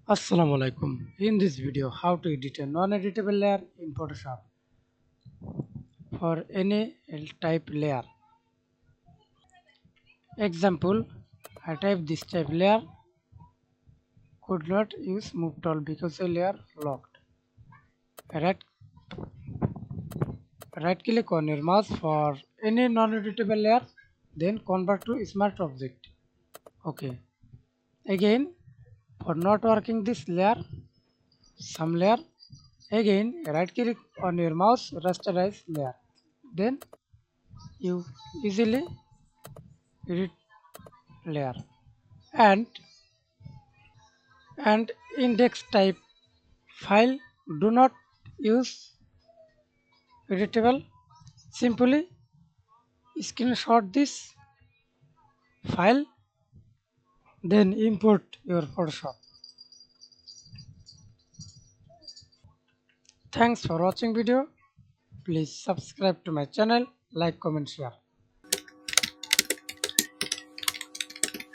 Assalamu alaikum. In this video, how to edit a non-editable layer in Photoshop for any type layer. Example, I type this type layer, could not use move tool because the layer locked. Right, right click on your mouse for any non-editable layer, then convert to smart object. Okay. Again, for not working this layer, some layer, again right click on your mouse, rasterize layer. Then you easily edit layer and index type file. Do not use editable. Simply screenshot this file, then import your Photoshop. Thanks for watching video. Please subscribe to my channel, like, comment, share.